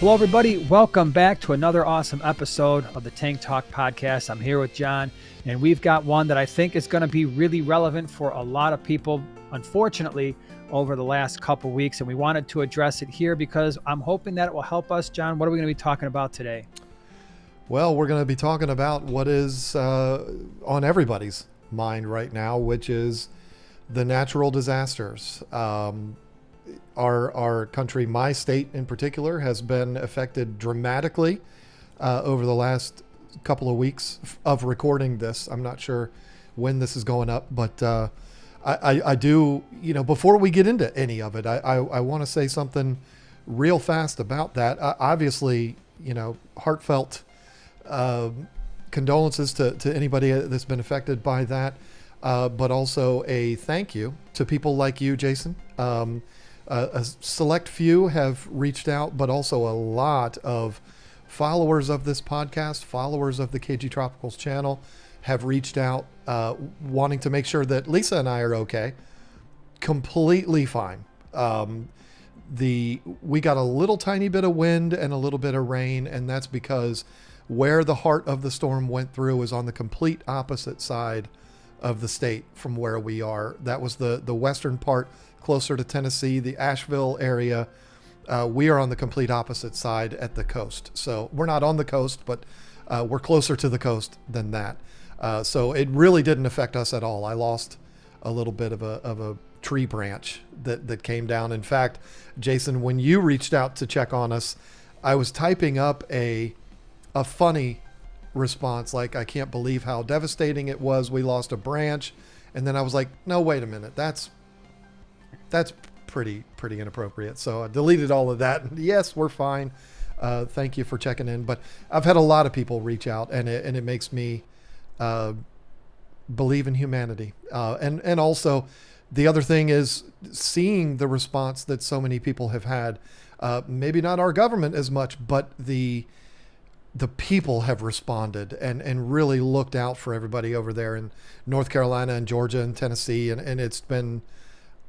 Hello, everybody. Welcome back to another awesome episode of the Tank Talk podcast. I'm here with John, and we've got one that I think is going to be really relevant for a lot of people, unfortunately, over the last couple of weeks. And we wanted to address it here because I'm hoping that it will help us. John, what are we going to be talking about today? Well, we're going to be talking about what is on everybody's mind right now, which is the natural disasters. Our country, my state in particular, has been affected dramatically over the last couple of weeks of recording this. I'm not sure when this is going up, but I do, before we get into any of it, I want to say something real fast about that. Obviously, heartfelt condolences to anybody that's been affected by that, but also a thank you to people like you, Jason. A select few have reached out, but also a lot of followers of this podcast, followers of the KG Tropicals channel have reached out wanting to make sure that Lisa and I are okay. Completely fine. We got a little tiny bit of wind and a little bit of rain, and that's because where the heart of the storm went through is on the complete opposite side of the state from where we are. That was the western part, closer to Tennessee, the Asheville area. We are on the complete opposite side at the coast. So we're not on the coast, but we're closer to the coast than that. So it really didn't affect us at all. I lost a little bit of a tree branch that came down. In fact, Jason, when you reached out to check on us, I was typing up a funny response, like, I can't believe how devastating it was. We lost a branch. And then I was like, no, wait a minute. That's pretty inappropriate. So I deleted all of that. Yes, we're fine. Thank you for checking in. But I've had a lot of people reach out, and it makes me believe in humanity. And also the other thing is seeing the response that so many people have had. Maybe not our government as much, but the people have responded and really looked out for everybody over there in North Carolina and Georgia and Tennessee. And it's been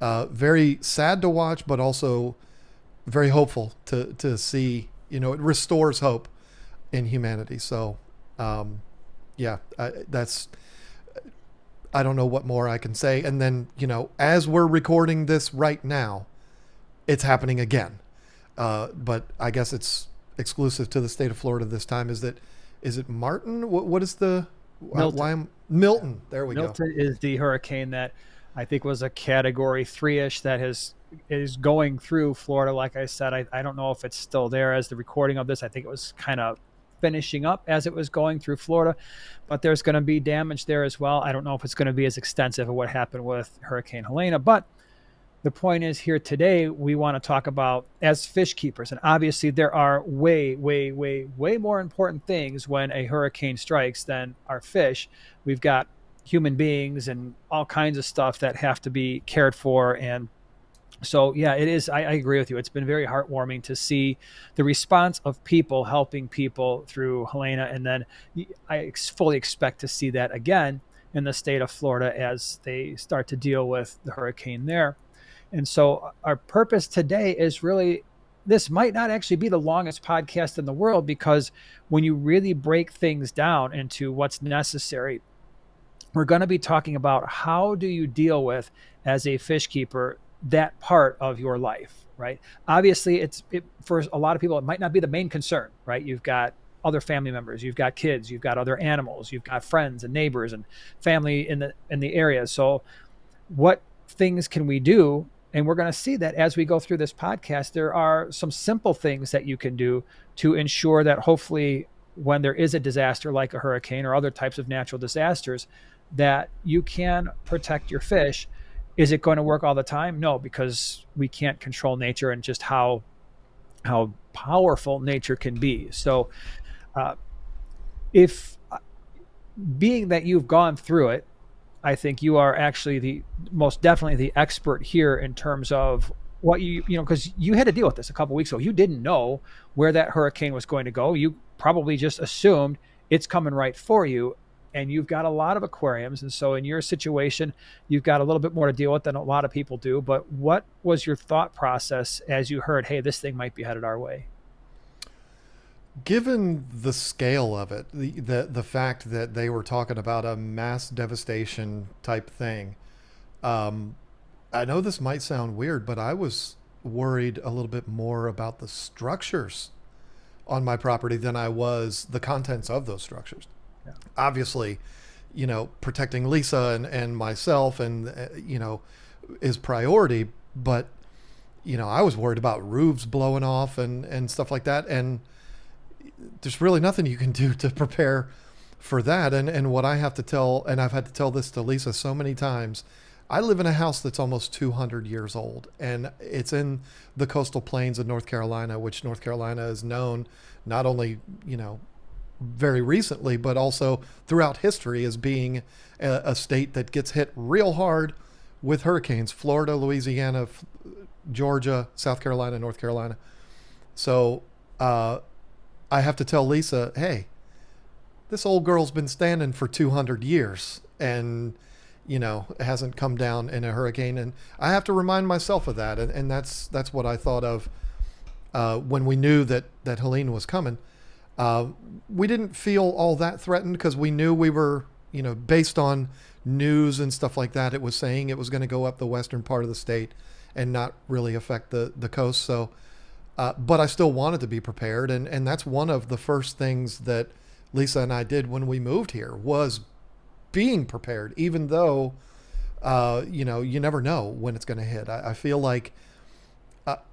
very sad to watch, but also very hopeful to see. It restores hope in humanity. So, I don't know what more I can say. And then, as we're recording this right now, it's happening again. But I guess it's exclusive to the state of Florida this time. Is it Martin? What is the Milton. Milton? There we go. Milton is the hurricane that I think was a category 3-ish that is going through Florida. Like I said, I don't know if it's still there as the recording of this. I think it was kind of finishing up as it was going through Florida, but there's going to be damage there as well. I don't know if it's going to be as extensive as what happened with Hurricane Helena, but the point is, here today, we want to talk about as fish keepers. And obviously there are way more important things when a hurricane strikes than our fish. We've got human beings and all kinds of stuff that have to be cared for. And so, yeah, it is. I agree with you. It's been very heartwarming to see the response of people helping people through Helena. And then I fully expect to see that again in the state of Florida as they start to deal with the hurricane there. And so our purpose today is really, this might not actually be the longest podcast in the world, because when you really break things down into what's necessary, we're going to be talking about how do you deal with, as a fish keeper, that part of your life, right? Obviously, for a lot of people, it might not be the main concern, right? You've got other family members, you've got kids, you've got other animals, you've got friends and neighbors and family in the area. So what things can we do? And we're going to see that as we go through this podcast. There are some simple things that you can do to ensure that hopefully when there is a disaster like a hurricane or other types of natural disasters, that you can protect your fish. Is it going to work all the time? No, because we can't control nature and just how powerful nature can be. So if being that you've gone through it, I think you are actually most definitely the expert here in terms of what because you had to deal with this a couple of weeks ago. You didn't know where that hurricane was going to go. You probably just assumed it's coming right for you. and you've got a lot of aquariums. And so in your situation, you've got a little bit more to deal with than a lot of people do. But what was your thought process as you heard, hey, this thing might be headed our way? Given the scale of it, the fact that they were talking about a mass devastation type thing, um, I know this might sound weird, but I was worried a little bit more about the structures on my property than I was the contents of those structures. Yeah. Obviously, protecting Lisa and myself and, is priority, but, I was worried about roofs blowing off and stuff like that. And there's really nothing you can do to prepare for that. And what I have to tell, and I've had to tell this to Lisa so many times, I live in a house that's almost 200 years old, and it's in the coastal plains of North Carolina, which North Carolina is known not only, very recently, but also throughout history as being a state that gets hit real hard with hurricanes. Florida, Louisiana, Georgia, South Carolina, North Carolina. So I have to tell Lisa, hey, this old girl's been standing for 200 years and, it hasn't come down in a hurricane. And I have to remind myself of that. And that's what I thought of when we knew that Helene was coming. We didn't feel all that threatened because we knew we were, based on news and stuff like that, it was saying it was going to go up the western part of the state and not really affect the coast. So, but I still wanted to be prepared. And that's one of the first things that Lisa and I did when we moved here was being prepared, even though, you never know when it's going to hit. I feel like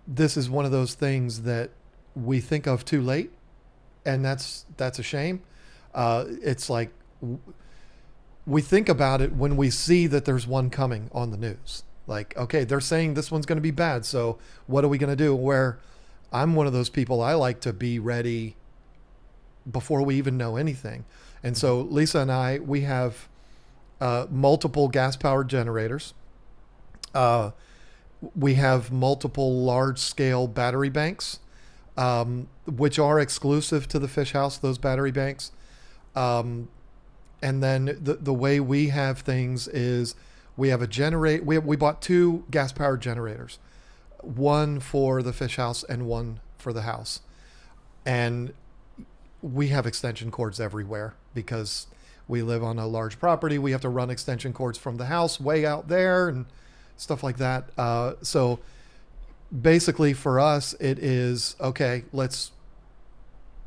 this is one of those things that we think of too late, and that's a shame. It's like we think about it when we see that there's one coming on the news. Like, okay, they're saying this one's going to be bad, so what are we going to do? Where I'm one of those people, I like to be ready before we even know anything. And so Lisa and I, we have multiple gas-powered generators. We have multiple large-scale battery banks, which are exclusive to the fish house, those battery banks. And then the way we have things is we have a generate. We bought two gas-powered generators, one for the fish house and one for the house. And we have extension cords everywhere because we live on a large property. We have to run extension cords from the house way out there and stuff like that. So basically for us, it is, okay, let's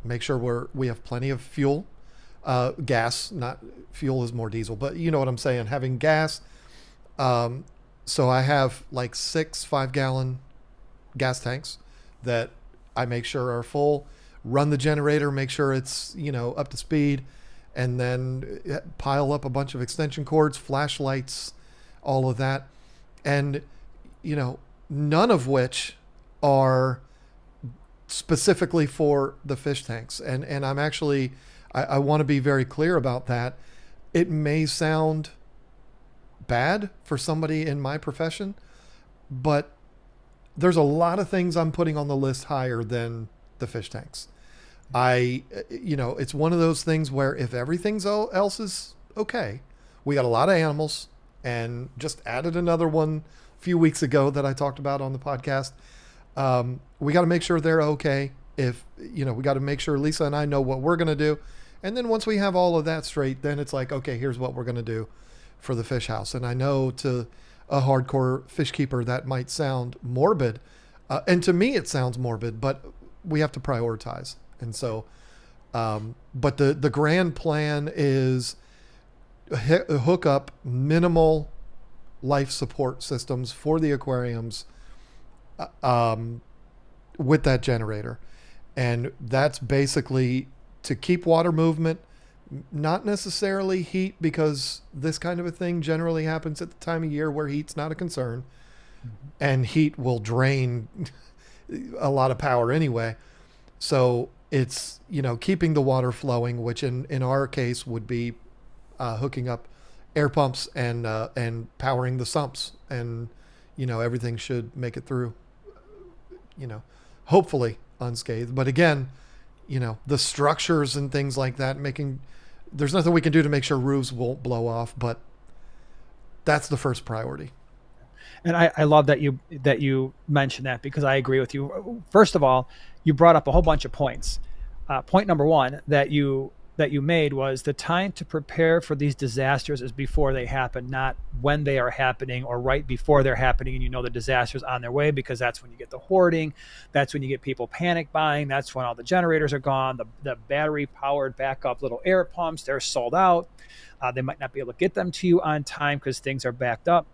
make sure we have plenty of fuel, gas, not fuel is more diesel, but you know what I'm saying, having gas. So I have like 6 5-gallon gas tanks that I make sure are full, run the generator, make sure it's, up to speed, and then pile up a bunch of extension cords, flashlights, all of that. And, none of which are specifically for the fish tanks. And I'm actually, I want to be very clear about that. It may sound bad for somebody in my profession, but there's a lot of things I'm putting on the list higher than the fish tanks. It's one of those things where if everything else is okay, we got a lot of animals and just added another one a few weeks ago that I talked about on the podcast. We got to make sure they're okay. If, we got to make sure Lisa and I know what we're going to do. And then once we have all of that straight, then it's like, okay, here's what we're going to do for the fish house. And I know to a hardcore fish keeper, that might sound morbid. And to me, it sounds morbid, but we have to prioritize. And so, but the grand plan is hook up minimal life support systems for the aquariums with that generator. And that's basically to keep water movement, not necessarily heat, because this kind of a thing generally happens at the time of year where heat's not a concern. Mm-hmm. And heat will drain a lot of power anyway. So it's, keeping the water flowing, which in our case would be hooking up air pumps and powering the sumps, and everything should make it through, hopefully unscathed. But again, the structures and things like that, there's nothing we can do to make sure roofs won't blow off, but that's the first priority. And I love that you mentioned that, because I agree with you. First of all, you brought up a whole bunch of points. point number one that you made was the time to prepare for these disasters is before they happen, not when they are happening or right before they're happening and you know the disaster's on their way, because that's when you get the hoarding, that's when you get people panic buying, that's when all the generators are gone, the battery powered backup little air pumps, they're sold out. They might not be able to get them to you on time because things are backed up.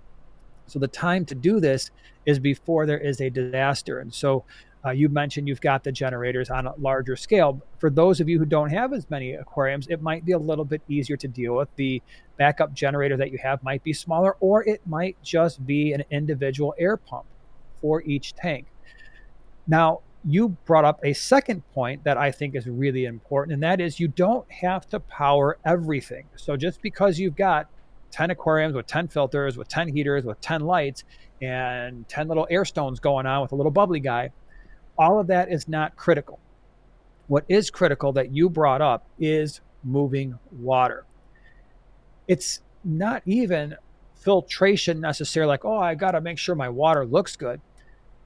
So the time to do this is before there is a disaster. And so you mentioned you've got the generators on a larger scale. For those of you who don't have as many aquariums, it might be a little bit easier to deal with. The backup generator that you have might be smaller, or it might just be an individual air pump for each tank. Now, you brought up a second point that I think is really important, and that is you don't have to power everything. So just because you've got 10 aquariums with 10 filters, with 10 heaters, with 10 lights, and 10 little air stones going on with a little bubbly guy, all of that is not critical. What is critical that you brought up is moving water. It's not even filtration necessarily, like, oh, I got to make sure my water looks good.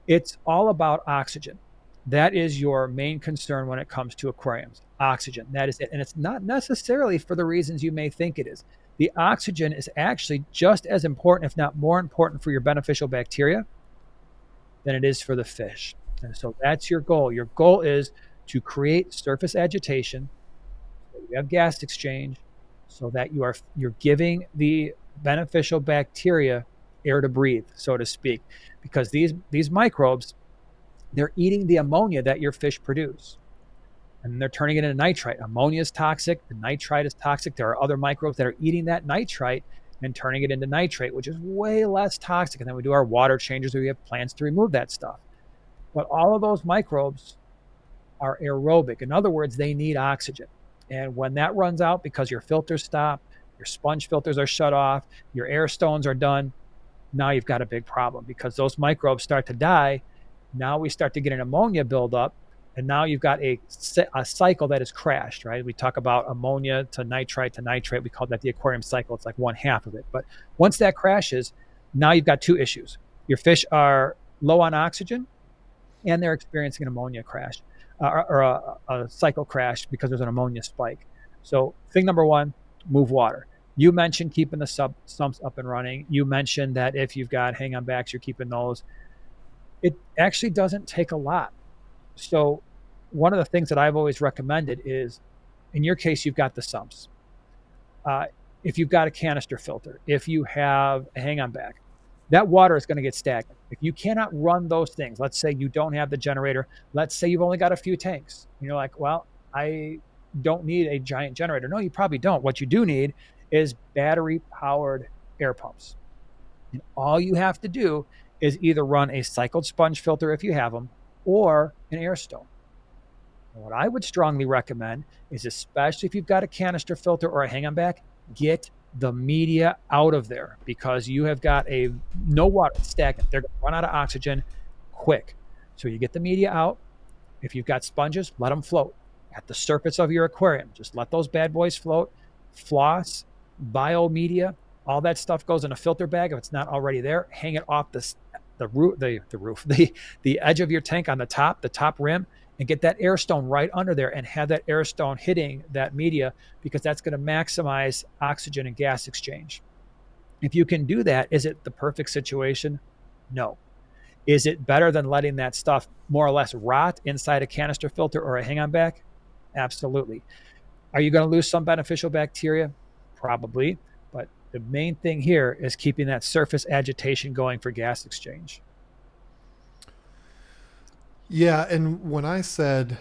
It's all about oxygen. That is your main concern when it comes to aquariums. Oxygen. That is it. And it's not necessarily for the reasons you may think it is. The oxygen is actually just as important, if not more important, for your beneficial bacteria than it is for the fish. And so that's your goal. Your goal is to create surface agitation, so you have gas exchange, so that you're giving the beneficial bacteria air to breathe, so to speak, because these microbes, they're eating the ammonia that your fish produce, and they're turning it into nitrite. Ammonia is toxic. The nitrite is toxic. There are other microbes that are eating that nitrite and turning it into nitrate, which is way less toxic. And then we do our water changes where we have plants to remove that stuff. But all of those microbes are aerobic. In other words, they need oxygen. And when that runs out because your filters stop, your sponge filters are shut off, your air stones are done, now you've got a big problem because those microbes start to die. Now we start to get an ammonia buildup, and now you've got a cycle that has crashed, right? We talk about ammonia to nitrite. We call that the aquarium cycle. It's like one half of it. But once that crashes, now you've got two issues. Your fish are low on oxygen, and they're experiencing an ammonia crash or a cycle crash because there's an ammonia spike. So thing number one, move water. You mentioned keeping the sumps up and running. You mentioned that if you've got hang-on backs, you're keeping those. It actually doesn't take a lot. So one of the things that I've always recommended is, in your case, you've got the sumps. If you've got a canister filter, if you have a hang-on back, that water is going to get stagnant. If you cannot run those things, let's say you don't have the generator, let's say you've only got a few tanks. And you're like, well, I don't need a giant generator. No, you probably don't. What you do need is battery-powered air pumps. And all you have to do is either run a cycled sponge filter if you have them, or an air stone. And what I would strongly recommend is, especially if you've got a canister filter or a hang-on back, get the media out of there, because you have got no water, stagnant. They're going to run out of oxygen quick. So you get the media out. If you've got sponges, let them float at the surface of your aquarium. Just let those bad boys float. Floss, biomedia, all that stuff goes in a filter bag. If it's not already there, hang it off the edge of your tank on the top rim, and get that air stone right under there and have that air stone hitting that media, because that's going to maximize oxygen and gas exchange. If you can do that, is it the perfect situation? No. Is it better than letting that stuff more or less rot inside a canister filter or a hang-on back? Absolutely. Are you going to lose some beneficial bacteria? Probably. But the main thing here is keeping that surface agitation going for gas exchange. Yeah, and when I said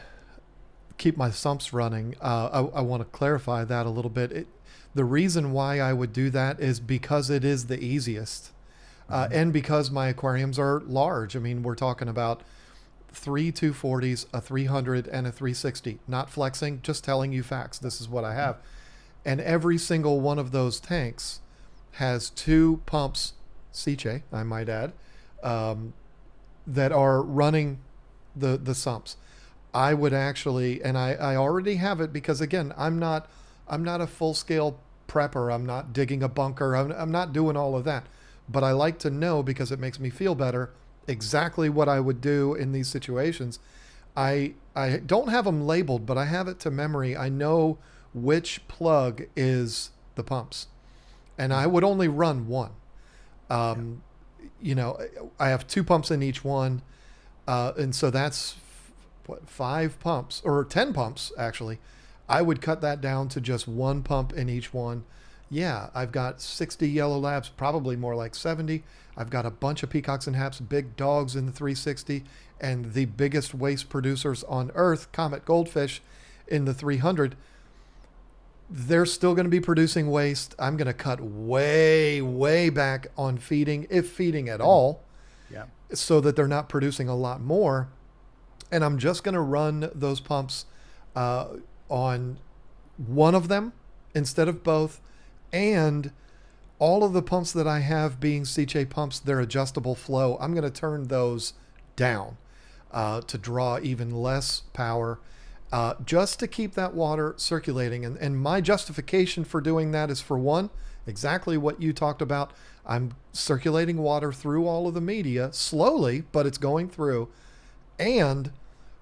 keep my sumps running, I want to clarify that a little bit. The reason why I would do that is because it is the easiest, and because my aquariums are large. I mean, we're talking about 3 240s, a 300, and a 360. Not flexing, just telling you facts. This is what I have. And every single one of those tanks has two pumps, Siche, I might add, that are running the sumps. I would actually, and I already have it, because again, I'm not a full scale prepper. I'm not digging a bunker. I'm not doing all of that. But I like to know, because it makes me feel better, exactly what I would do in these situations. I don't have them labeled, but I have it to memory. I know which plug is the pumps, and I would only run one. Yeah. Um, you know, I have two pumps in each one, and so that's what, 5 pumps or 10 pumps actually. I would cut that down to just one pump in each one. Yeah, I've got 60 yellow labs, probably more like 70. I've got a bunch of peacocks and haps, big dogs in the 360, and the biggest waste producers on Earth, comet goldfish, in the 300. They're still going to be producing waste. I'm going to cut way, way back on feeding, if feeding at Mhm. all, Yeah. so that they're not producing a lot more. And I'm just going to run those pumps uh, on one of them instead of both. And all of the pumps that I have being CJ pumps, they're adjustable flow. I'm going to turn those down to draw even less power, just to keep that water circulating. And my justification for doing that is, for one, exactly what you talked about. I'm circulating water through all of the media slowly, but it's going through. And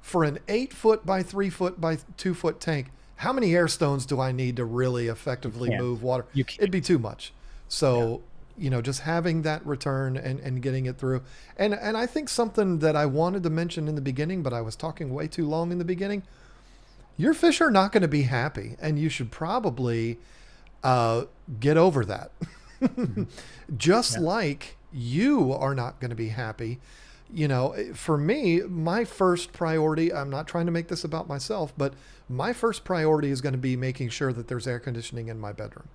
for an 8 foot by 3 foot by 2 foot tank, how many air stones do I need to really You effectively can't. move water? You It'd can't. be too much. Yeah. So, just having that return and getting it through. And I think something that I wanted to mention in the beginning, but I was talking way too long in the beginning. Your fish are not going to be happy, and you should probably uh, get over that. Mhm. Just Yeah. like you are not going to be happy. For me, my first priority, I'm not trying to make this about myself, but my first priority is going to be making sure that there's air conditioning in my bedroom.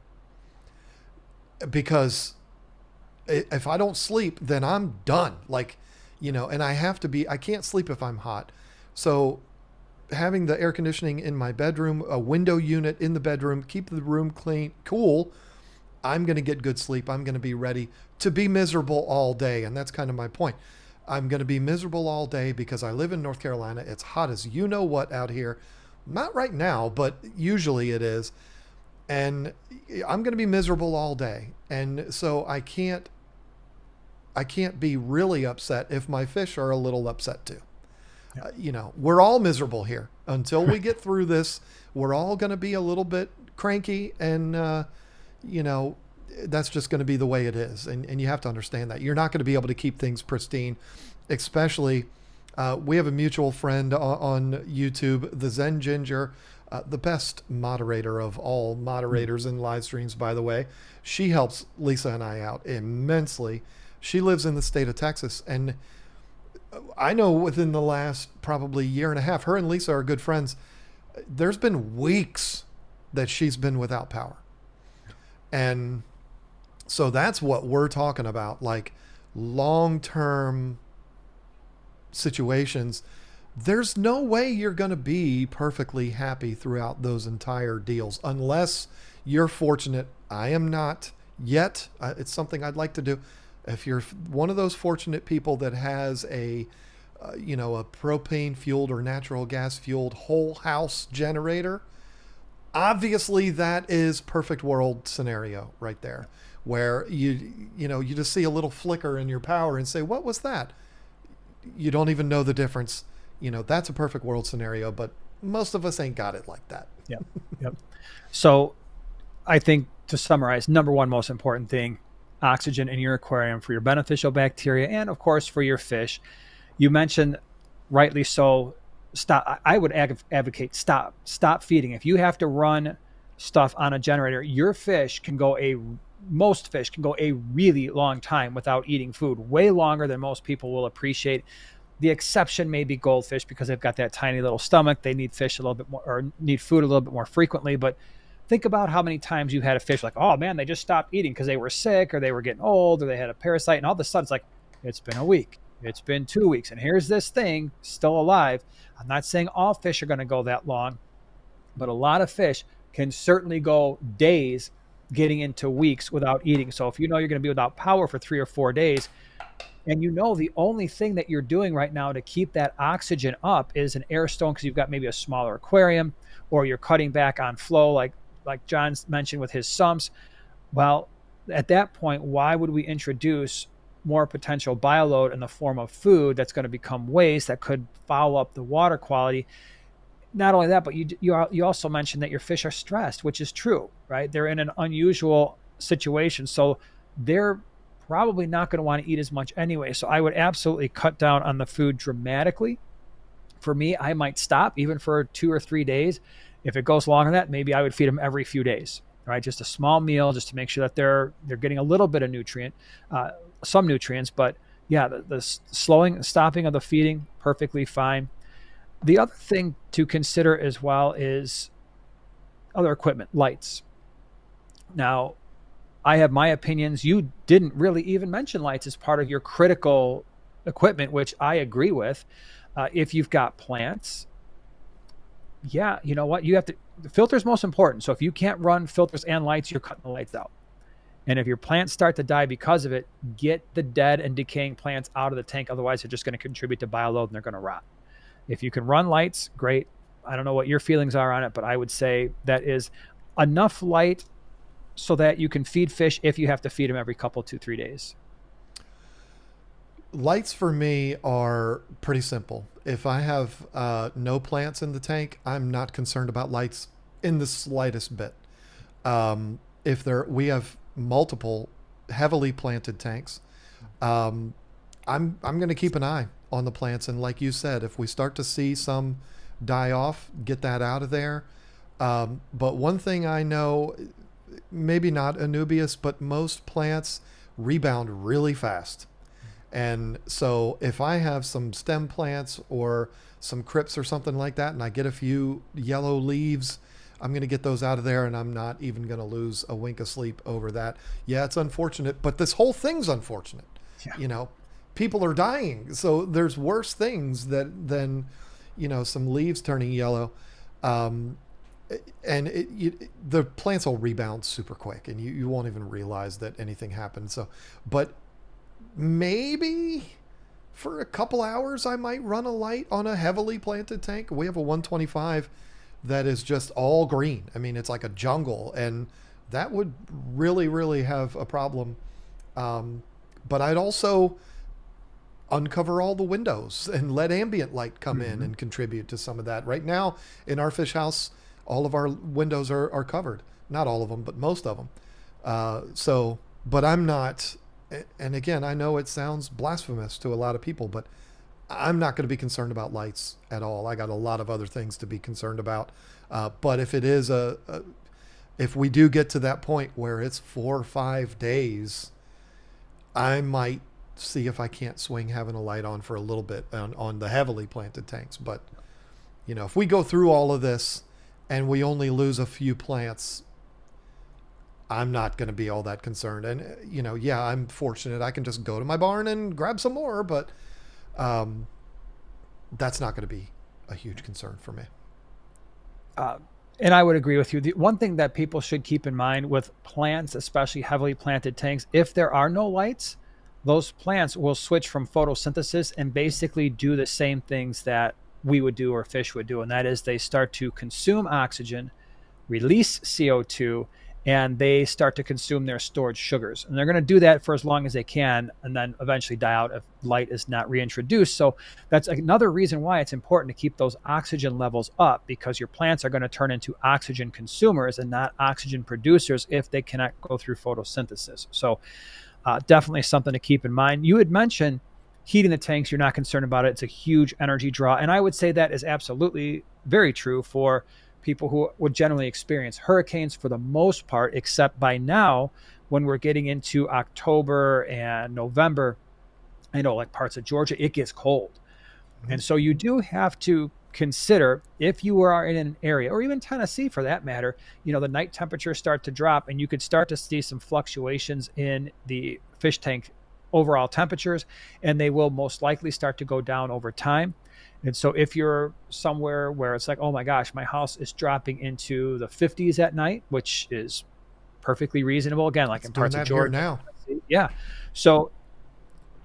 Because if I don't sleep, then I'm done. Like, and I can't sleep if I'm hot. So having the air conditioning in my bedroom, a window unit in the bedroom, keep the room clean, cool. I'm going to get good sleep. I'm going to be ready to be miserable all day. And that's kind of my point. I'm going to be miserable all day because I live in North Carolina. It's hot as you know what out here. Not right now, but usually it is. And I'm going to be miserable all day. And so I can't be really upset if my fish are a little upset too. Yeah. We're all miserable here until we get through this. We're all going to be a little bit cranky, and you know, that's just going to be the way it is. And you have to understand that you're not going to be able to keep things pristine, especially. We have a mutual friend on YouTube, the Zen Ginger, the best moderator of all Mhm. moderators in live streams, by the way. She helps Lisa and I out immensely. She lives in the state of Texas, and I know within the last probably year and a half, her and Lisa are good friends. There's been weeks that she's been without power. And so that's what we're talking about, like long term situations. There's no way you're going to be perfectly happy throughout those entire deals unless you're fortunate. I am not yet. It's something I'd like to do. If you're one of those fortunate people that has a propane fueled or natural gas fueled whole house generator, obviously that is perfect world scenario right there, where you just see a little flicker in your power and say, what was that? You don't even know the difference. That's a perfect world scenario, but most of us ain't got it like that. Yep. Yep. So I think, to summarize, number one most important thing: oxygen in your aquarium for your beneficial bacteria and, of course, for your fish. You mentioned, rightly so, stop. I would advocate stop feeding. If you have to run stuff on a generator, your fish can go a most fish can go a really long time without eating food, way longer than most people will appreciate. The exception may be goldfish because they've got that tiny little stomach. They need fish a little bit more, or need food a little bit more frequently. But think about how many times you had a fish like, oh man, they just stopped eating because they were sick or they were getting old or they had a parasite, and all of a sudden it's like, it's been a week, it's been 2 weeks, and here's this thing still alive. I'm not saying all fish are going to go that long, but a lot of fish can certainly go days, getting into weeks without eating. So if you know you're going to be without power for 3 or 4 days, and you know the only thing that you're doing right now to keep that oxygen up is an air stone because you've got maybe a smaller aquarium, or you're cutting back on flow like John's mentioned with his sumps. Well, at that point, why would we introduce more potential bioload in the form of food that's going to become waste that could foul up the water quality. Not only that, but you also mentioned that your fish are stressed, which is true, right? They're in an unusual situation, so they're probably not going to want to eat as much anyway. So I would absolutely cut down on the food dramatically. For me, I might stop even for 2 or 3 days. If it goes longer than that, maybe I would feed them every few days, right? Just a small meal, just to make sure that they're getting a little bit of uh, some nutrients. But yeah, the stopping of the feeding, perfectly fine. The other thing to consider as well is other equipment, lights. Now, I have my opinions. You didn't really even mention lights as part of your critical equipment, which I agree with. If you've got plants, yeah, you know what? You have to, the filter is most important. So if you can't run filters and lights, you're cutting the lights out. And if your plants start to die because of it, get the dead and decaying plants out of the tank. Otherwise, they're just going to contribute to bioload and they're going to rot. If you can run lights, great. I don't know what your feelings are on it, but I would say that is enough light so that you can feed fish if you have to feed them every couple, 2, 3 days. Lights for me are pretty simple. If I have no plants in the tank, I'm not concerned about lights in the slightest bit. If we have multiple heavily planted tanks, um, I'm going to keep an eye on the plants. And like you said, if we start to see some die off, get that out of there. But one thing I know, maybe not Anubias, but most plants rebound really fast. And so if I have some stem plants or some crypts or something like that, and I get a few yellow leaves, I'm going to get those out of there, and I'm not even going to lose a wink of sleep over that. Yeah, it's unfortunate, but this whole thing's unfortunate. Yeah. You know, people are dying. So there's worse things than, some leaves turning yellow. Um, and the plants will rebound super quick, and you won't even realize that anything happened. So, but maybe for a couple hours I might run a light on a heavily planted tank. We have a 125 that is just all green. I mean, it's like a jungle, and that would really, really have a problem. But I'd also uncover all the windows and let ambient light come in Mm-hmm. and contribute to some of that. Right now in our fish house, all of our windows are covered. Not all of them, but most of them. But I'm not, and again, I know it sounds blasphemous to a lot of people, but I'm not going to be concerned about lights at all. I got a lot of other things to be concerned about. But if it is if we do get to that point where it's 4 or 5 days, I might see if I can't swing having a light on for a little bit on the heavily planted tanks. But, if we go through all of this and we only lose a few plants, I'm not going to be all that concerned. And, yeah, I'm fortunate. I can just go to my barn and grab some more, but um, that's not going to be a huge concern for me. Uh, and I would agree with you. The one thing that people should keep in mind with plants, especially heavily planted tanks, if there are no lights, those plants will switch from photosynthesis and basically do the same things that we would do or fish would do. And that is they start to consume oxygen, release CO2, and they start to consume their stored sugars. And they're going to do that for as long as they can and then eventually die out if light is not reintroduced. So that's another reason why it's important to keep those oxygen levels up, because your plants are going to turn into oxygen consumers and not oxygen producers if they cannot go through photosynthesis. So definitely something to keep in mind. You had mentioned heating the tanks. You're not concerned about it. It's a huge energy draw. And I would say that is absolutely very true for people who would generally experience hurricanes for the most part, except by now, when we're getting into October and November, I know like parts of Georgia, it gets cold. Mhm. And so you do have to consider, if you are in an area, or even Tennessee for that matter, the night temperatures start to drop and you could start to see some fluctuations in the fish tank overall temperatures, and they will most likely start to go down over time. And so if you're somewhere where it's like, oh my gosh, my house is dropping into the 50s at night, which is perfectly reasonable, again, like It's in doing parts of that here Georgia, now. yeah. So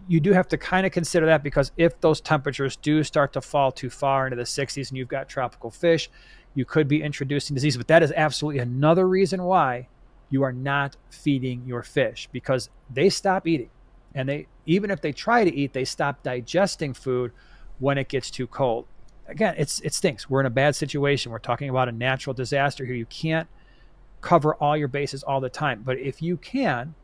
you do have to kind of consider that, because if those temperatures do start to fall too far into the 60s and you've got tropical fish, you could be introducing disease. But that is absolutely another reason why you are not feeding your fish, because they stop eating. And even if they try to eat, they stop digesting food when it gets too cold. Again, it stinks. We're in a bad situation. We're talking about a natural disaster here. You can't cover all your bases all the time. But if you can,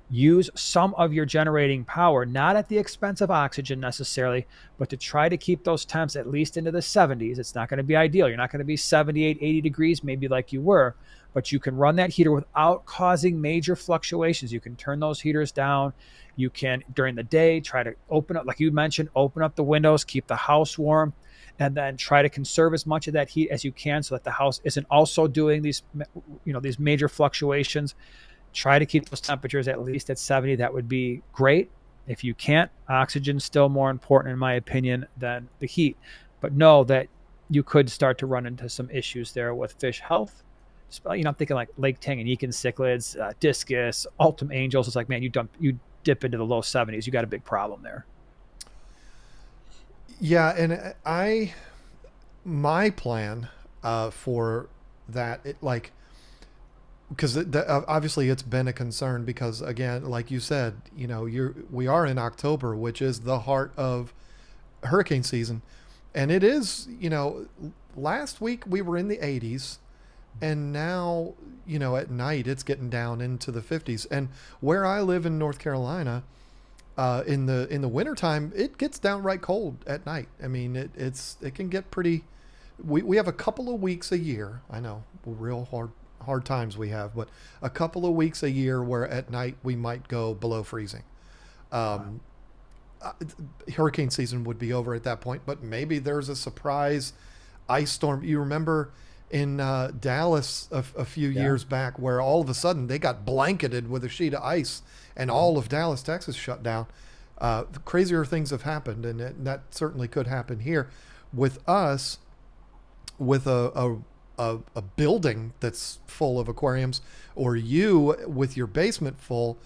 use some of your generating power, not at the expense of oxygen necessarily, but to try to keep those temps at least into the 70s. It's not going to be ideal. You're not going to be 78, 80 degrees, maybe like you were, but you can run that heater without causing major fluctuations. You can turn those heaters down. You can, during the day, try to open up, like you mentioned, open up the windows, keep the house warm, and then try to conserve as much of that heat as you can so that the house isn't also doing these, these major fluctuations. Try to keep those temperatures at least at 70. That would be great. If you can't, oxygen's still more important, in my opinion, than the heat. But know that you could start to run into some issues there with fish health. I'm thinking like Lake Tanganyika cichlids, discus, Ultim angels. It's like, man, you dip into the low 70s. You got a big problem there. Yeah, and my plan for that, because obviously it's been a concern because, again, like you said, we are in October, which is the heart of hurricane season, and it is, last week we were in the 80s, and now, at night it's getting down into the 50s. And where I live in North Carolina, in the wintertime, it gets downright cold at night. I mean, it can get pretty. We have a couple of weeks a year. I know, real hard times we have, but a couple of weeks a year where at night we might go below freezing. Hurricane season would be over at that point, but maybe there's a surprise ice storm. You remember in Dallas a few years back where all of a sudden they got blanketed with a sheet of ice and all of Dallas, Texas shut down. Crazier things have happened, and that certainly could happen here with us, with a building that's full of aquariums, or you with your basement full.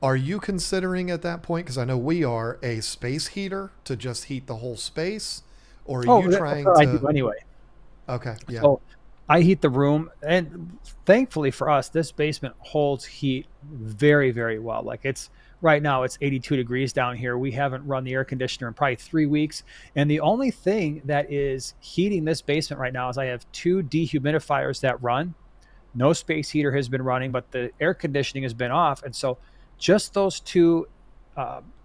Are you considering at that point, because I know we are, a space heater to just heat the whole space, or are you trying to? I do anyway. Okay, yeah. So I heat the room, and thankfully for us, this basement holds heat very, very well. Like right now it's 82 degrees down here. We haven't run the air conditioner in probably 3 weeks. And the only thing that is heating this basement right now is I have 2 dehumidifiers that run. No space heater has been running, but the air conditioning has been off. And so just those 2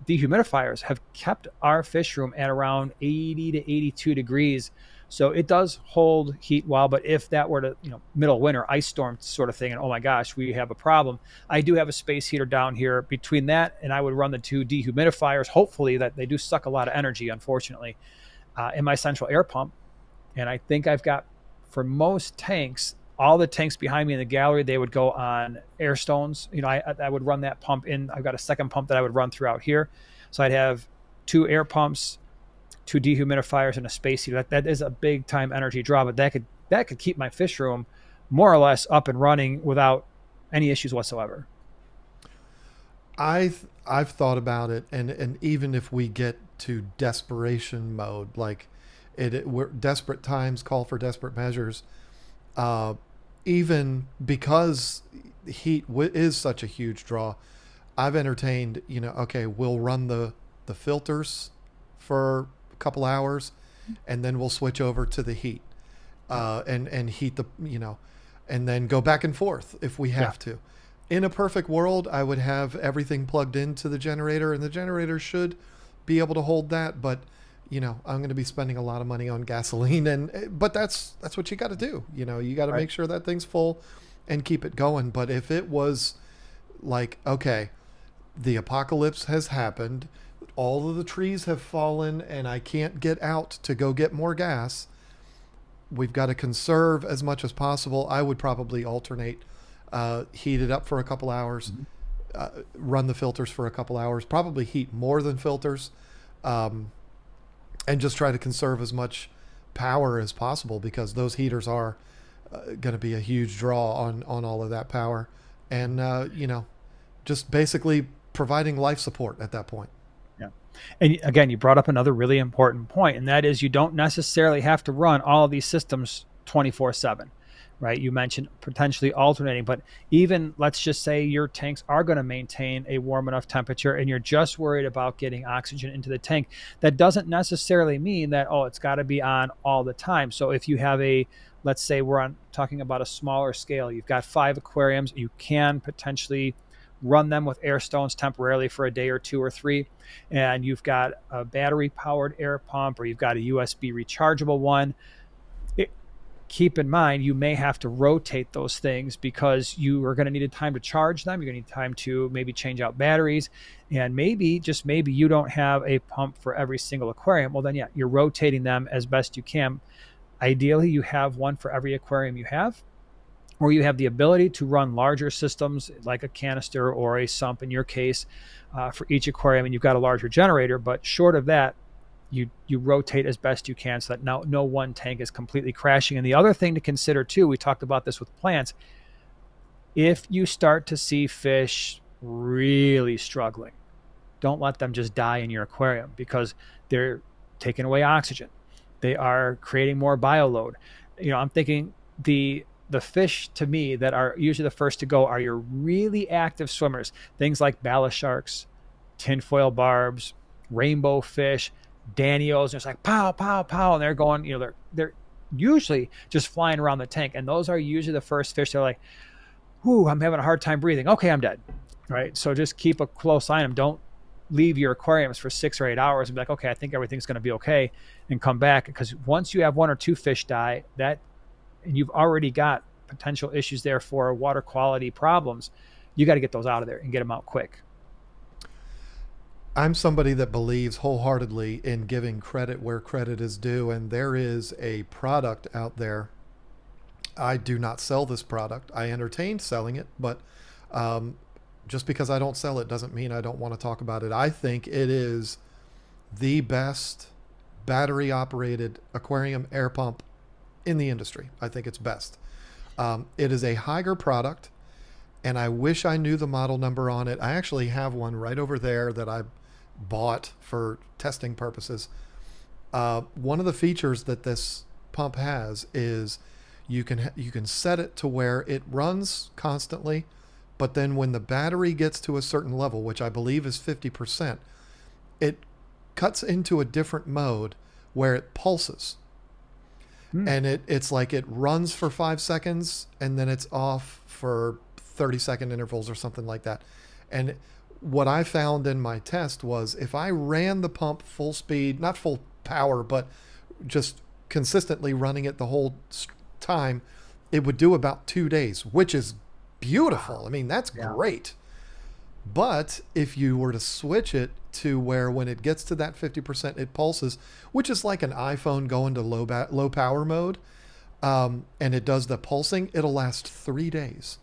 dehumidifiers have kept our fish room at around 80 to 82 degrees. So it does hold heat well, but if that were to, middle of winter, ice storm sort of thing, and oh my gosh, we have a problem. I do have a space heater down here. Between that and I would run the 2 dehumidifiers, hopefully that they do suck a lot of energy, unfortunately, in my central air pump. And I think I've got, for most tanks, all the tanks behind me in the gallery, they would go on air stones. I would run that pump in. I've got a second pump that I would run throughout here. So I'd have 2 air pumps, 2 dehumidifiers, and a space heater. That is a big time energy draw, but that could keep my fish room more or less up and running without any issues whatsoever. I've thought about it, and even if we get to desperation mode, like we're desperate times call for desperate measures. Even because heat is such a huge draw, I've entertained, okay, we'll run the filters for a couple hours, and then we'll switch over to the heat, and heat and then go back and forth if we have to. In a perfect world, I would have everything plugged into the generator, and the generator should be able to hold that, but I'm going to be spending a lot of money on gasoline, but that's what you got to do. You got to make sure that thing's full and keep it going. But if it was like, okay, the apocalypse has happened, all of the trees have fallen, and I can't get out to go get more gas, we've got to conserve as much as possible. I would probably alternate, heat it up for a couple hours, run the filters for a couple hours, probably heat more than filters, and just try to conserve as much power as possible, because those heaters are going to be a huge draw on all of that power. And, just basically providing life support at that point. Yeah. And again, you brought up another really important point, and that is you don't necessarily have to run all of these systems 24/7. right? You mentioned potentially alternating, but even let's just say your tanks are going to maintain a warm enough temperature and you're just worried about getting oxygen into the tank. That doesn't necessarily mean that, oh, it's got to be on all the time. So if you have a, let's say we're on talking about a smaller scale, you've got 5 aquariums, you can potentially run them with air stones temporarily for a day or 2 or 3, and you've got a battery powered air pump or you've got a USB rechargeable one. it, Keep in mind you may have to rotate those things because you are going to need time to charge them. You're going to need time to maybe change out batteries, and maybe, just maybe, you don't have a pump for every single aquarium. Well, then yeah, you're rotating them as best you can. Ideally you have one for every aquarium you have, or you have the ability to run larger systems like a canister or a sump in your case, for each aquarium, and you've got a larger generator. But short of that, you rotate as best you can so that no one tank is completely crashing. And the other thing to consider too, we talked about this with plants, if you start to see fish really struggling, don't let them just die in your aquarium, because they're taking away oxygen. They are creating more bioload. I'm thinking the fish to me that are usually the first to go are your really active swimmers, things like bala sharks, tinfoil barbs, rainbow fish, danios. And it's like pow, pow, pow, and they're going, they're usually just flying around the tank, and those are usually the first fish. They're like, "Whoo, I'm having a hard time breathing. Okay, I'm dead." Right? So just keep a close eye on them. Don't leave your aquariums for 6 or 8 hours and be like, "Okay, I think everything's going to be okay," and come back, because once you have 1 or 2 fish die, that, and you've already got potential issues there for water quality problems, you got to get those out of there and get them out quick. I'm somebody that believes wholeheartedly in giving credit where credit is due, and there is a product out there. I do not sell this product. I entertained selling it, but um, just because I don't sell it doesn't mean I don't want to talk about it. I think it is the best battery operated aquarium air pump in the industry. I think it's best. It is a Higer product, and I wish I knew the model number on it. I actually have one right over there that I bought for testing purposes. One of the features that this pump has is you can set it to where it runs constantly, but then when the battery gets to a certain level, which I believe is 50%, it cuts into a different mode where it pulses. And it's like it runs for 5 seconds and then it's off for 30-second intervals or something like that. And what I found in my test was if I ran the pump full speed, not full power, but just consistently running it the whole time, it would do about 2 days, which is beautiful. I mean, that's Yeah. great. But if you were to switch it to where when it gets to that 50%, it pulses, which is like an iPhone going to low power mode, and it does the pulsing, it'll last 3 days.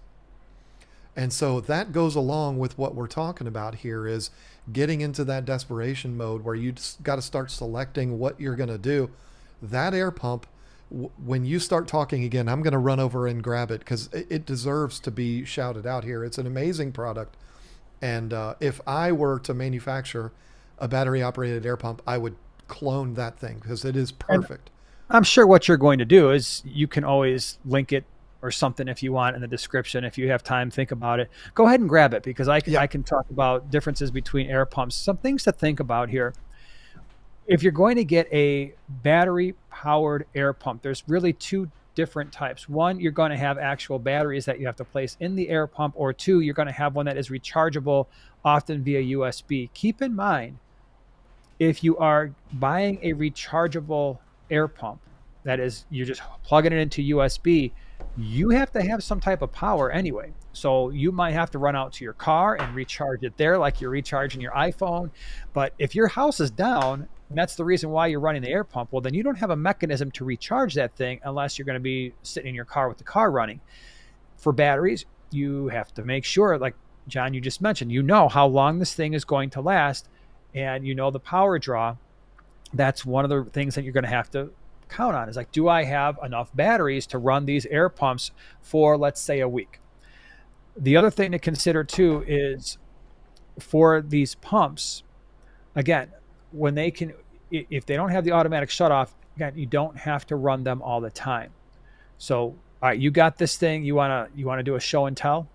And so that goes along with what we're talking about here is getting into that desperation mode where you just got to start selecting what you're going to do. That air pump, when you start talking again, I'm going to run over and grab it because it deserves to be shouted out here. It's an amazing product. And if I were to manufacture a battery operated air pump, I would clone that thing because it is And perfect. I'm sure what you're going to do is you can always link it or something if you want in the description. If you have time, think about it. Go ahead and grab it, because Yeah. I can talk about differences between air pumps. Some things to think about here. If you're going to get a battery powered air pump, there's really two different types. One, you're going to have actual batteries that you have to place in the air pump, or two, you're going to have one that is rechargeable, often via USB. Keep in mind, if you are buying a rechargeable air pump, that is, you're just plugging it into USB, you have to have some type of power anyway. So you might have to run out to your car and recharge it there, like you're recharging your iPhone. But if your house is down, and that's the reason why you're running the air pump, well, then you don't have a mechanism to recharge that thing unless you're going to be sitting in your car with the car running. For batteries, you have to make sure, like John, you just mentioned, you know how long this thing is going to last, and you know the power draw. That's one of the things that you're going to have to count on, is like, do I have enough batteries to run these air pumps for, let's say, a week? The other thing to consider too is, for these pumps, again, when they can, if they don't have the automatic shut off, again, you don't have to run them all the time. So All right, you got this thing. You wanna do a show and tell?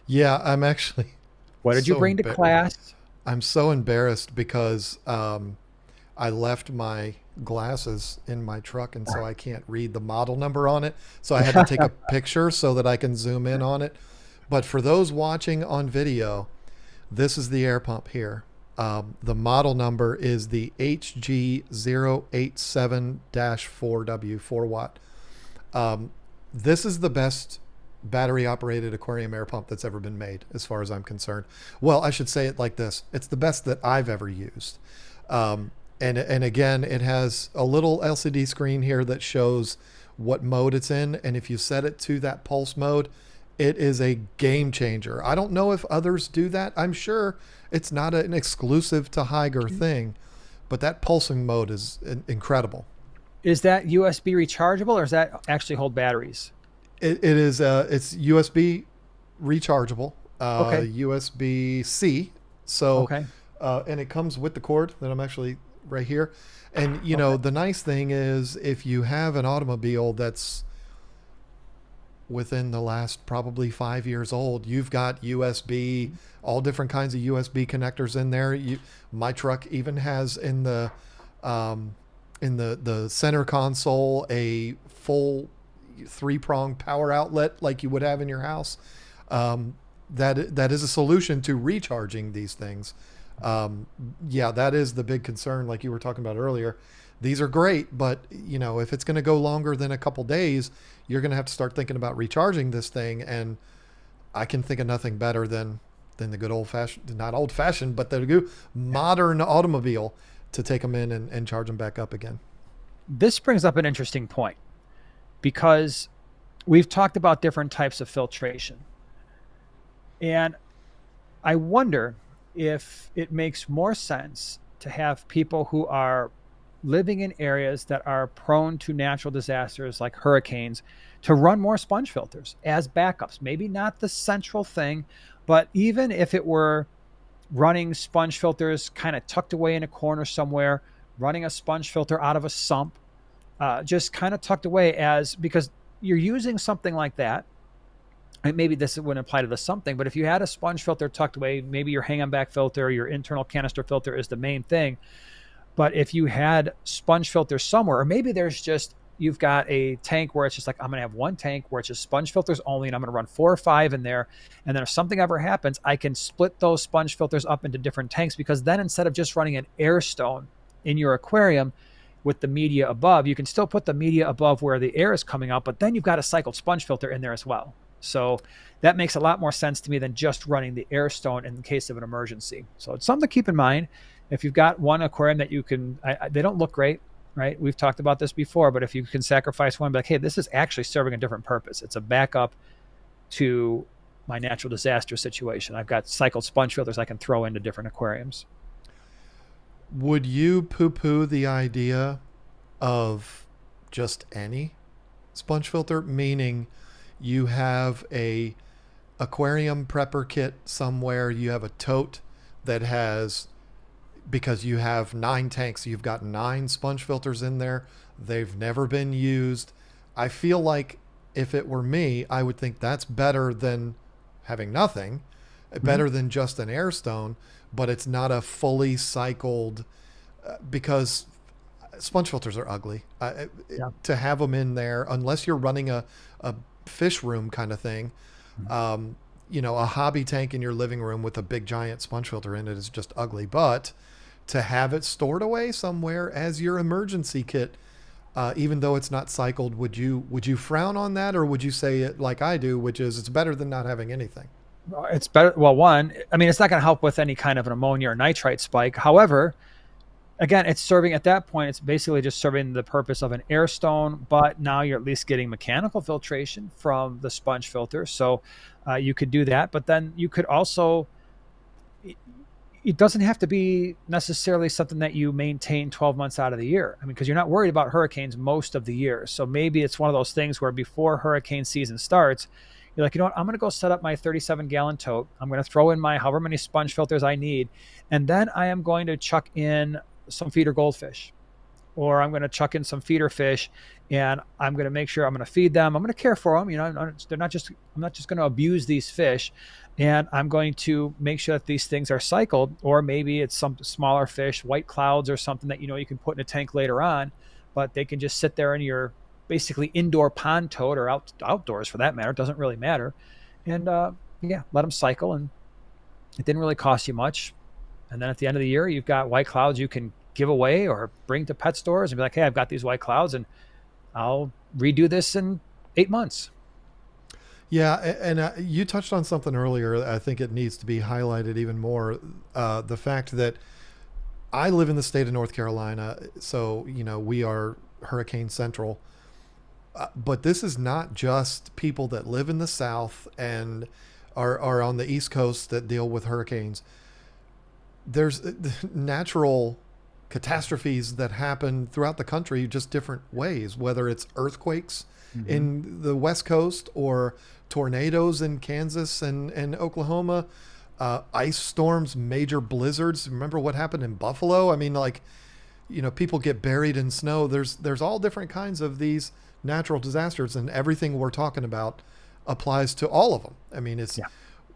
Yeah, I'm actually What did you so bring to embarrassed. class? I'm so embarrassed because I left my glasses in my truck, and so I can't read the model number on it. So I had to take a picture so that I can zoom in on it. But for those watching on video, this is the air pump here. The model number is the HG087-4W, 4 watt. Um, this is the best battery operated aquarium air pump that's ever been made, as far as I'm concerned. Well, I should say it like this: it's the best that I've ever used. And again, it has a little LCD screen here that shows what mode it's in, and if you set it to that pulse mode, it is a game changer. I don't know if others do that. I'm sure it's not an exclusive to Higer thing, but that pulsing mode is incredible. Is that USB rechargeable or does that actually hold batteries? It is it's USB rechargeable, Okay. USB C. So, Okay. and it comes with the cord that I'm actually right here. And you know, Okay. the nice thing is if you have an automobile that's within the last probably 5 years old, you've got USB, all different kinds of USB connectors in there. My truck even has um, in the center console a full 3-prong power outlet like you would have in your house. That is a solution to recharging these things. Yeah, that is the big concern, like you were talking about earlier. These are great, but you know, if it's going to go longer than a couple days, you're going to have to start thinking about recharging this thing. And I can think of nothing better than the good old fashioned, not old fashioned, but the good modern automobile to take them in and charge them back up again. This brings up an interesting point because we've talked about different types of filtration. And I wonder if it makes more sense to have people who are living in areas that are prone to natural disasters like hurricanes to run more sponge filters as backups. Maybe not the central thing, but even if it were running sponge filters kind of tucked away in a corner somewhere, running a sponge filter out of a sump, just kind of tucked away as because you're using something like that. And maybe this wouldn't apply to the something, but if you had a sponge filter tucked away, maybe your hang on back filter, your internal canister filter is the main thing. But if you had sponge filters somewhere, or maybe there's just you've got a tank where it's just like I'm going to have one tank where it's just sponge filters only, and I'm going to run 4 or 5 in there. And then if something ever happens, I can split those sponge filters up into different tanks because then instead of just running an air stone in your aquarium with the media above, you can still put the media above where the air is coming out, but then you've got a cycled sponge filter in there as well. So that makes a lot more sense to me than just running the air stone in case of an emergency. So it's something to keep in mind. If you've got one aquarium that you can, they don't look great, right? We've talked about this before, but if you can sacrifice one, be like, hey, this is actually serving a different purpose. It's a backup to my natural disaster situation. I've got cycled sponge filters I can throw into different aquariums. Would you poo poo the idea of just any sponge filter? Meaning you have a aquarium prepper kit somewhere, you have a tote that has, because you have 9 tanks, you've got 9 sponge filters in there. They've never been used. I feel like if it were me, I would think that's better than having nothing, Mm-hmm. better than just an air stone, but it's not a fully cycled, because sponge filters are ugly. Yeah. To have them in there, unless you're running a fish room kind of thing, Mm-hmm. you know, a hobby tank in your living room with a big giant sponge filter in it is just ugly. But to have it stored away somewhere as your emergency kit, even though it's not cycled, would you frown on that, or would you say it like I do, which is it's better than not having anything? It's better. Well, one, I mean, it's not going to help with any kind of an ammonia or nitrite spike. However, again, it's serving at that point, it's basically just serving the purpose of an air stone, but now you're at least getting mechanical filtration from the sponge filter. So you could do that, but then you could also, it doesn't have to be necessarily something that you maintain 12 months out of the year. I mean, because you're not worried about hurricanes most of the year. So maybe it's one of those things where before hurricane season starts, you're like, you know what, I'm going to go set up my 37-gallon tote. I'm going to throw in my however many sponge filters I need. And then I am going to chuck in some feeder goldfish or I'm going to chuck in some feeder fish, and I'm going to make sure I'm going to feed them. I'm going to care for them. They're not just, I'm not just going to abuse these fish, and I'm going to make sure that these things are cycled. Or maybe it's some smaller fish, white clouds or something that you can put in a tank later on, but they can just sit there in your basically indoor pond toad, or outdoors for that matter. It doesn't really matter. And yeah, let them cycle, and it didn't really cost you much. And then at the end of the year, you've got white clouds you can give away or bring to pet stores and be like, hey, I've got these white clouds, and I'll redo this in 8 months. Yeah, and you touched on something earlier. I think it needs to be highlighted even more. The fact that I live in the state of North Carolina, so we are hurricane central. But this is not just people that live in the South and are on the East Coast that deal with hurricanes. There's natural catastrophes that happen throughout the country, just different ways, whether it's earthquakes in the West Coast or tornadoes in Kansas and Oklahoma, ice storms, major blizzards. Remember what happened in Buffalo? I mean, like, people get buried in snow. There's all different kinds of these natural disasters, and everything we're talking about applies to all of them. I mean, it's Yeah.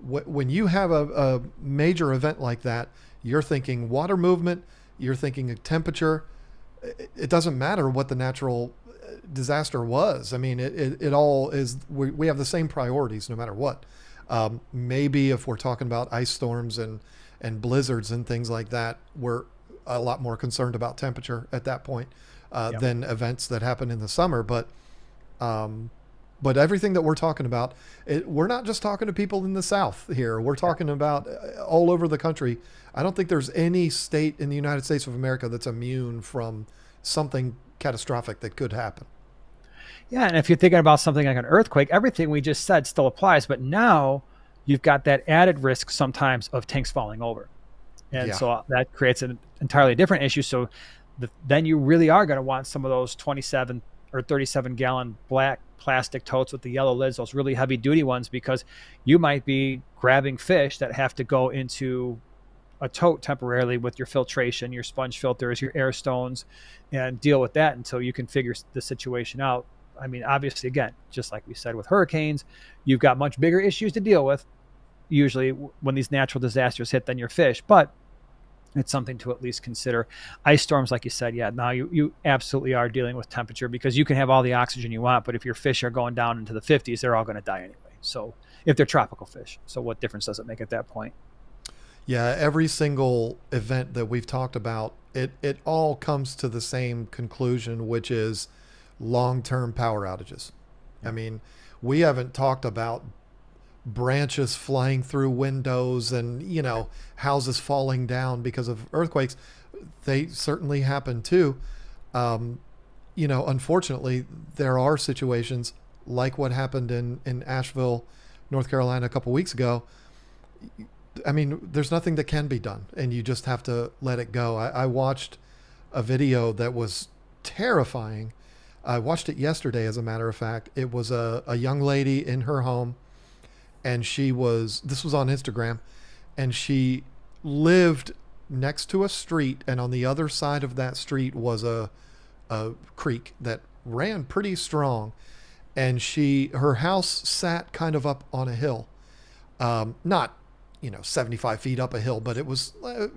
when you have a major event like that, you're thinking water movement, you're thinking temperature. It doesn't matter what the natural disaster was. I mean, it all is, we have the same priorities no matter what. Maybe if we're talking about ice storms and blizzards and things like that, we're a lot more concerned about temperature at that point Yep. than events that happen in the summer. But everything that we're talking about, we're not just talking to people in the South here. We're talking about all over the country. I don't think there's any state in the United States of America that's immune from something catastrophic that could happen. Yeah, and if you're thinking about something like an earthquake, everything we just said still applies, but now you've got that added risk sometimes of tanks falling over. And Yeah. so that creates an entirely different issue. So then you really are going to want some of those 27 or 37-gallon black plastic totes with the yellow lids, those really heavy duty ones, because you might be grabbing fish that have to go into a tote temporarily with your filtration, your sponge filters, your air stones, and deal with that until you can figure the situation out. I mean, obviously, again, just like we said with hurricanes, you've got much bigger issues to deal with usually when these natural disasters hit than your fish, but it's something to at least consider. Ice storms, like you said, yeah, now you absolutely are dealing with temperature, because you can have all the oxygen you want, but if your fish are going down into the 50s, they're all going to die anyway. So if they're tropical fish, so what difference does it make at that point? Yeah, every single event that we've talked about, it all comes to the same conclusion, which is long-term power outages. I mean, we haven't talked about branches flying through windows and, houses falling down because of earthquakes. They certainly happen too. Unfortunately, there are situations like what happened in Asheville, North Carolina a couple weeks ago. I mean, there's nothing that can be done, and you just have to let it go. I watched a video that was terrifying. I watched it yesterday, as a matter of fact. It was a young lady in her home, and this was on Instagram, and she lived next to a street, and on the other side of that street was a creek that ran pretty strong, and her house sat kind of up on a hill, not 75 feet up a hill, but it was,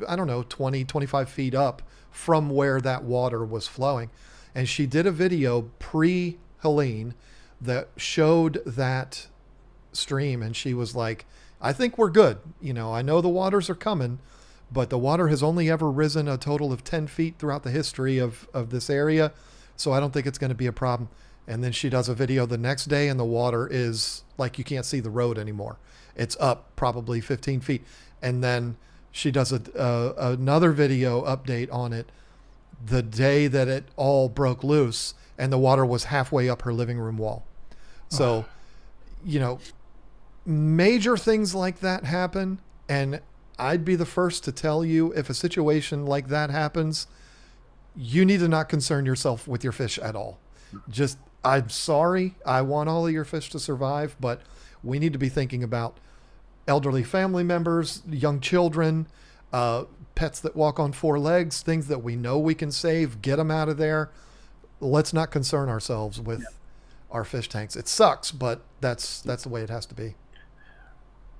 I don't know, 20, 25 feet up from where that water was flowing. And she did a video pre-Helene that showed that stream, and she was like, I think we're good. I know the waters are coming, but the water has only ever risen a total of 10 feet throughout the history of this area. So I don't think it's going to be a problem. And then she does a video the next day, and the water is like, you can't see the road anymore. It's up probably 15 feet. And then she does another video update on it the day that it all broke loose, and the water was halfway up her living room wall. So, major things like that happen. And I'd be the first to tell you, if a situation like that happens, you need to not concern yourself with your fish at all. Just, I'm sorry. I want all of your fish to survive, but we need to be thinking about elderly family members, young children, pets that walk on four legs, things that we know we can save, get them out of there. Let's not concern ourselves with our fish tanks. It sucks, but that's the way it has to be.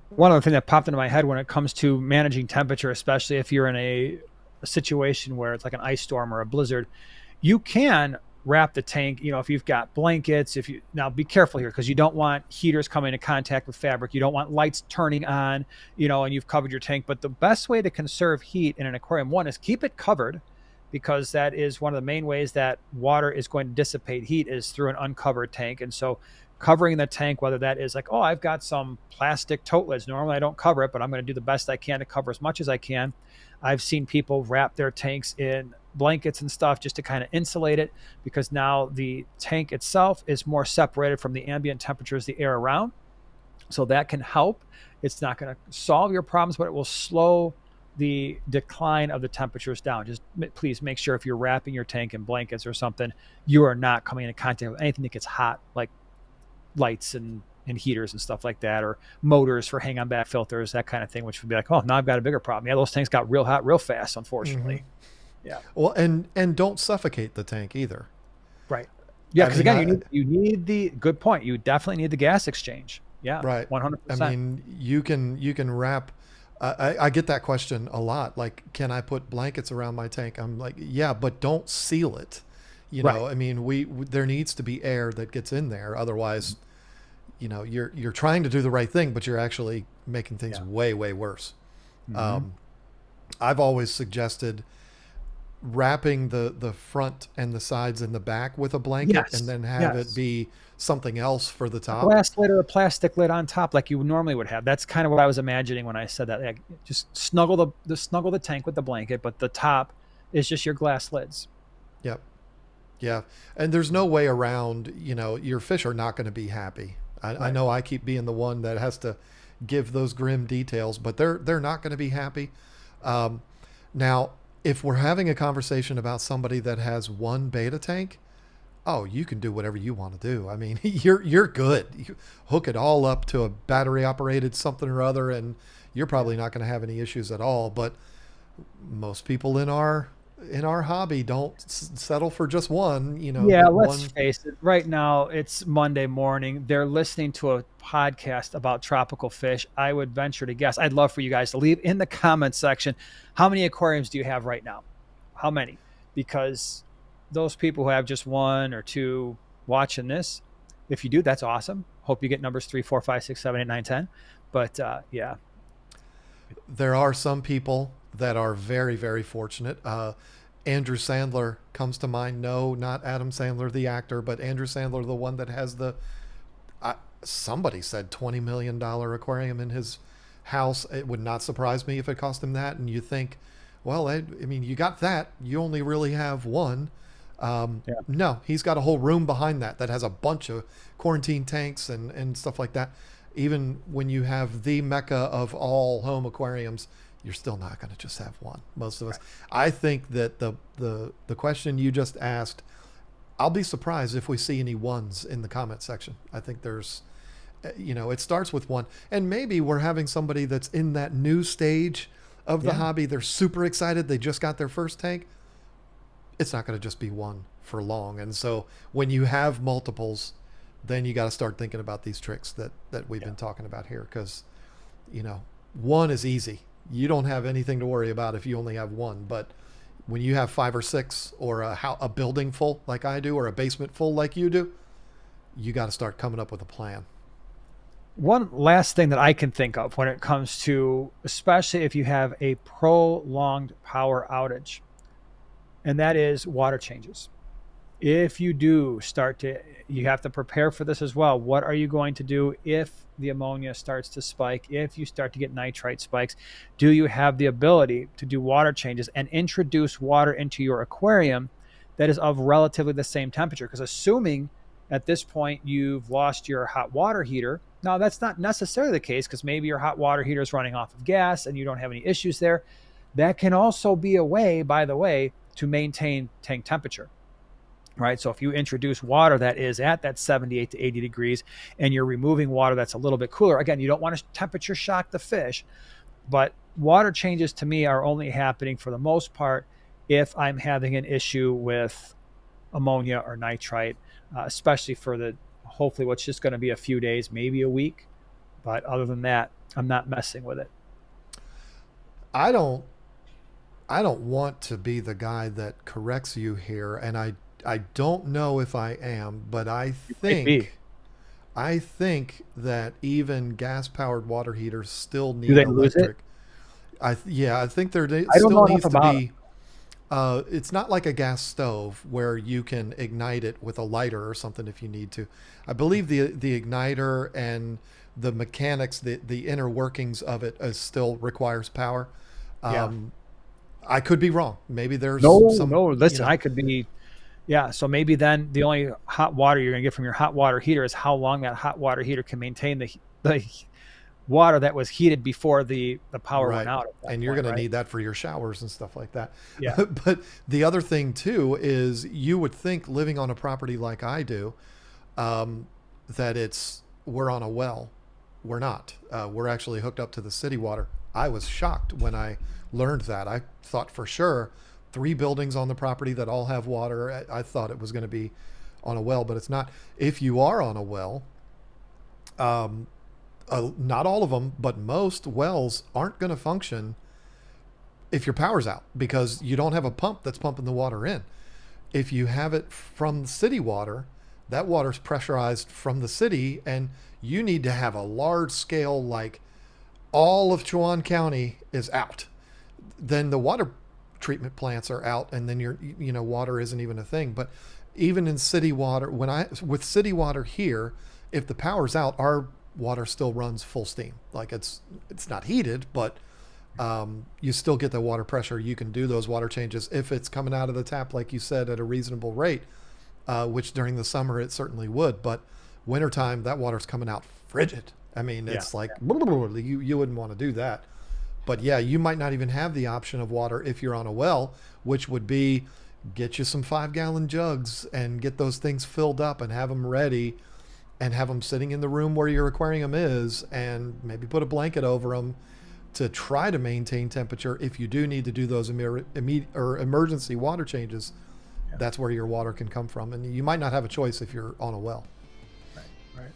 One other thing that popped into my head when it comes to managing temperature, especially if you're in a situation where it's like an ice storm or a blizzard, you can wrap the tank. If you've got blankets, if you now be careful here because you don't want heaters coming into contact with fabric. You don't want lights turning on, and you've covered your tank. But the best way to conserve heat in an aquarium, one, is keep it covered, because that is one of the main ways that water is going to dissipate heat is through an uncovered tank. And so covering the tank, whether that is like, oh, I've got some plastic tote lids. Normally I don't cover it, but I'm going to do the best I can to cover as much as I can. I've seen people wrap their tanks in blankets and stuff just to kind of insulate it, because now the tank itself is more separated from the ambient temperatures, the air around. So that can help. It's not going to solve your problems, but it will slow the decline of the temperatures down. Just please make sure if you're wrapping your tank in blankets or something, you are not coming into contact with anything that gets hot, like lights and heaters and stuff like that, or motors for hang on back filters, that kind of thing, which would be like, oh, now I've got a bigger problem. Yeah, those tanks got real hot real fast, unfortunately. Yeah. Well, and don't suffocate the tank either. Right. Yeah, because again, you need the good point. You definitely need the gas exchange. Yeah. Right. 100%. I mean, you can wrap. I get that question a lot. Like, can I put blankets around my tank? I'm like, yeah, but don't seal it. Right. I mean, there needs to be air that gets in there. Otherwise, you're trying to do the right thing, but you're actually making things way, way worse. I've always suggested wrapping the front and the sides and the back with a blanket, and then have it be something else for the top. A glass lid or a plastic lid on top, like you normally would have. That's kind of what I was imagining when I said that. Like, just snuggle the tank with the blanket, but the top is just your glass lids. Yep. Yeah. And there's no way around, your fish are not going to be happy. I know I keep being the one that has to give those grim details, but they're not going to be happy. Now, if we're having a conversation about somebody that has one beta tank, oh, you can do whatever you want to do. I mean, you're good. You hook it all up to a battery operated something or other, and you're probably not going to have any issues at all. But most people in our hobby don't settle for just one. Yeah, let's face it. Right now, it's Monday morning. They're listening to a podcast about tropical fish. I would venture to guess. I'd love for you guys to leave in the comments section. How many aquariums do you have right now? How many? Because those people who have just one or two watching this, if you do, that's awesome. Hope you get numbers 3, 4, 5, 6, 7, 8, 9, 10. But yeah, there are some people that are very, very fortunate. Andrew Sandler comes to mind. No, not Adam Sandler, the actor, but Andrew Sandler, the one that has somebody said $20 million aquarium in his house. It would not surprise me if it cost him that. And you think, well, I mean, you got that. You only really have one. No, he's got a whole room behind that has a bunch of quarantine tanks and stuff like that. Even when you have the mecca of all home aquariums, you're still not going to just have one. Most of us. I think that the question you just asked, I'll be surprised if we see any ones in the comment section. I think there's, it starts with one, and maybe we're having somebody that's in that new stage of the hobby. They're super excited. They just got their first tank. It's not going to just be one for long. And so when you have multiples, then you got to start thinking about these tricks that we've been talking about here. Cause one is easy. You don't have anything to worry about if you only have one, but when you have 5 or 6 or a building full like I do, or a basement full like you do, you got to start coming up with a plan. One last thing that I can think of when it comes to, especially if you have a prolonged power outage, and that is water changes. If you do you have to prepare for this as well. What are you going to do if the ammonia starts to spike? If you start to get nitrite spikes, do you have the ability to do water changes and introduce water into your aquarium that is of relatively the same temperature? Because assuming at this point you've lost your hot water heater, now that's not necessarily the case, because maybe your hot water heater is running off of gas and you don't have any issues there. That can also be a way, by the way, to maintain tank temperature. Right. So if you introduce water that is at that 78 to 80 degrees and you're removing water that's a little bit cooler, again, you don't want to temperature shock the fish, but water changes to me are only happening for the most part if I'm having an issue with ammonia or nitrite, especially for the hopefully what's just going to be a few days, maybe a week. But other than that, I'm not messing with it. I don't I don't want to be the guy that corrects you here, and I don't know if I am, but Might be. I think that even gas powered water heaters still Do need they lose it? electric. Yeah, I think there I don't still know enough needs to about it. be. It's not like a gas stove where you can ignite it with a lighter or something if you need to. I believe the igniter and the mechanics, the inner workings of it, still requires power. Yeah. Um, I could be wrong. Maybe there's No, some, no. you Listen, know, I could be. Yeah. So maybe then the only hot water you're going to get from your hot water heater is how long that hot water heater can maintain the water that was heated before the power went right. out at that And you're point, going to right? need that for your showers and stuff like that. Yeah. But the other thing too is you would think living on a property like I do, um, that we're on a well. We're not. We're actually hooked up to the city water. I was shocked when I learned that. I thought for sure 3 buildings on the property that all have water. I thought it was going to be on a well, but it's not. If you are on a well, um, not all of them, but most wells aren't going to function if your power's out because you don't have a pump that's pumping the water in. If you have it from the city water, that water's pressurized from the city, and you need to have a large scale, like all of Chuan County is out. Then the water treatment plants are out, and then water isn't even a thing. But even in city water, with city water here, if the power's out, our water still runs full steam. Like it's not heated, but you still get the water pressure. You can do those water changes if it's coming out of the tap, like you said, at a reasonable rate, which during the summer it certainly would. But wintertime, that water's coming out frigid. I mean, Yeah. it's like you wouldn't want to do that. But yeah, you might not even have the option of water if you're on a well, which would be get you some 5 gallon jugs and get those things filled up and have them ready and have them sitting in the room where your aquarium is and maybe put a blanket over them to try to maintain temperature. If you do need to do those immediate or emergency water changes, Yeah. that's where your water can come from. And you might not have a choice if you're on a well. Right. Right.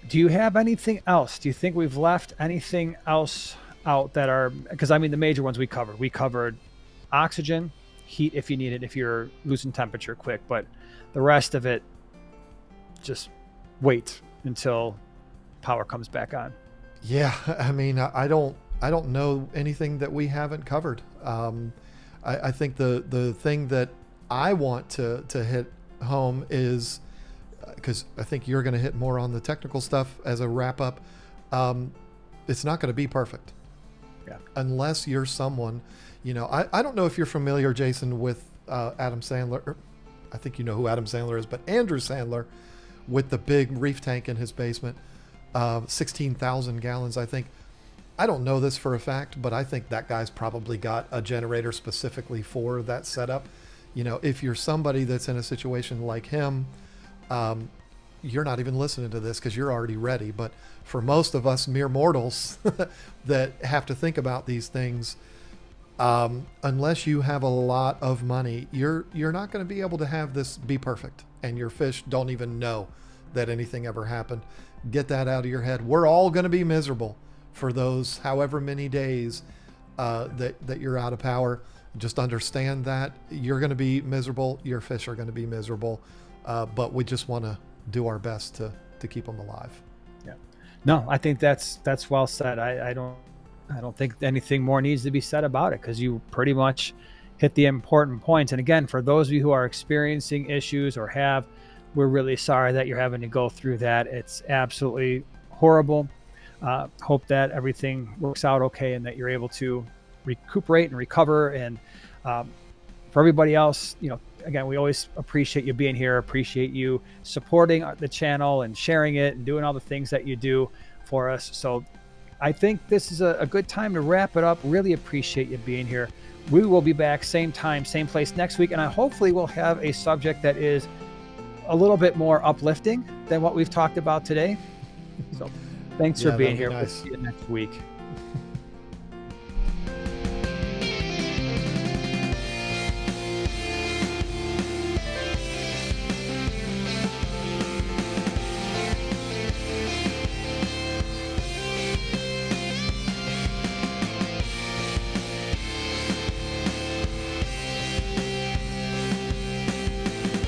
Do you have anything else? Do you think we've left anything else out that are, because I mean, the major ones we covered. We covered oxygen, heat if you need it, if you're losing temperature quick, but the rest of it, just wait until power comes back on. Yeah, I mean, I don't know anything that we haven't covered. I think the thing that I want to hit home is because I think you're going to hit more on the technical stuff as a wrap up. It's not going to be perfect. Yeah. Unless you're someone, I don't know if you're familiar, Jason, with Adam Sandler. I think you know who Adam Sandler is, but Andrew Sandler with the big reef tank in his basement, 16,000 gallons, I think. I don't know this for a fact, but I think that guy's probably got a generator specifically for that setup. If you're somebody that's in a situation like him, you're not even listening to this because you're already ready. But for most of us mere mortals that have to think about these things, unless you have a lot of money, you're not going to be able to have this be perfect, and your fish don't even know that anything ever happened. Get that out of your head. We're all going to be miserable for those however many days that you're out of power. Just understand that you're going to be miserable. Your fish are going to be miserable, but we just want to do our best to keep them alive. Yeah. No, I think that's well said. I don't think anything more needs to be said about it because you pretty much hit the important points. And again, for those of you who are experiencing issues or have, we're really sorry that you're having to go through that. It's absolutely horrible. Hope that everything works out okay and that you're able to recuperate and recover. And for everybody else, again, we always appreciate you being here, appreciate you supporting the channel and sharing it and doing all the things that you do for us. So I think this is a good time to wrap it up. Really appreciate you being here. We will be back same time, same place next week. And I hopefully will have a subject that is a little bit more uplifting than what we've talked about today. So thanks for being here. Nice. We'll see you next week.